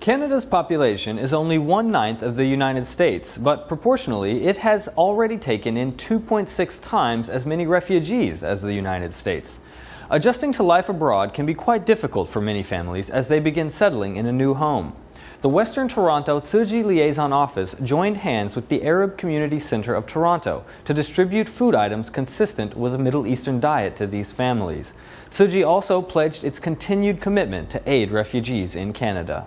Canada's population is only 1/9 of the United States, but proportionally it has already taken in 2.6 times as many refugees as the United States. Adjusting to life abroad can be quite difficult for many families as they begin settling in a new home. The Western Toronto Tzu Chi Liaison office joined hands with the Arab Community Centre of Toronto to distribute food items consistent with a Middle Eastern diet to these families. Tzu Chi also pledged its continued commitment to aid refugees in Canada.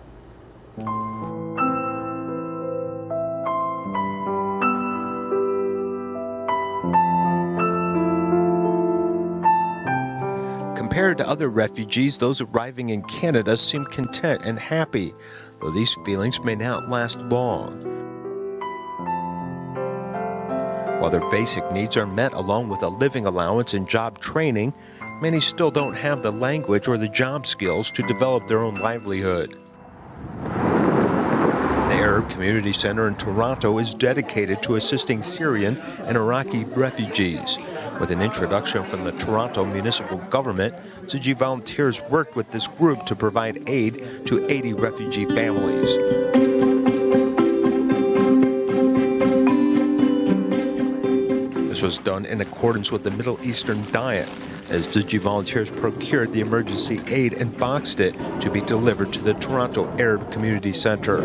Compared to other refugees, those arriving in Canada seem content and happy, though these feelings may not last long. While their basic needs are met along with a living allowance and job training, many still don't have the language or the job skills to develop their own livelihood. The Arab Community Centre in Toronto is dedicated to assisting Syrian and Iraqi refugees. With an introduction from the Toronto municipal government, Tzu Chi volunteers worked with this group to provide aid to 80 refugee families. This was done in accordance with the Middle Eastern diet, as Tzu Chi volunteers procured the emergency aid and boxed it to be delivered to the Toronto Arab Community Centre.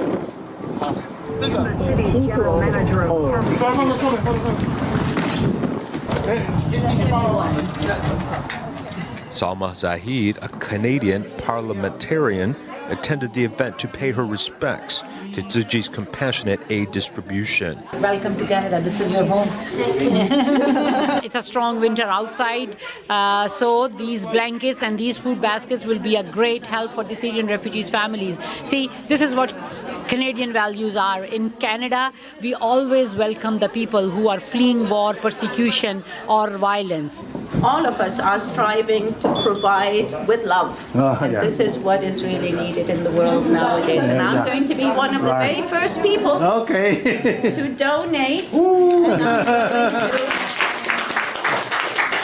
Salma Zahid, a Canadian parliamentarian, attended the event to pay her respects to Tzu Chi's compassionate aid distribution. Welcome to Canada. This is your home. It's a strong winter outside, so these blankets and these food baskets will be a great help for the Syrian refugees' families. See, this is what Canadian values are. In Canada, we always welcome the people who are fleeing war, persecution, or violence. All of us are striving to provide with love. And this is what is really needed in the world nowadays. And I'm going to be one of the very first people to donate.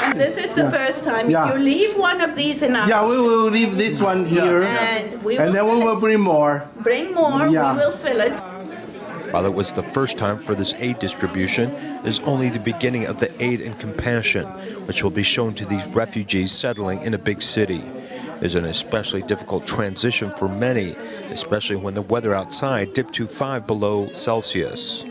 And this is the first time. If you leave one of these in our we will leave this one here. And then we will bring more. Bring more, we will fill it. While it was the first time for this aid distribution, it is only the beginning of the aid and compassion, which will be shown to these refugees settling in a big city. It is an especially difficult transition for many, especially when the weather outside dipped to 5 below Celsius.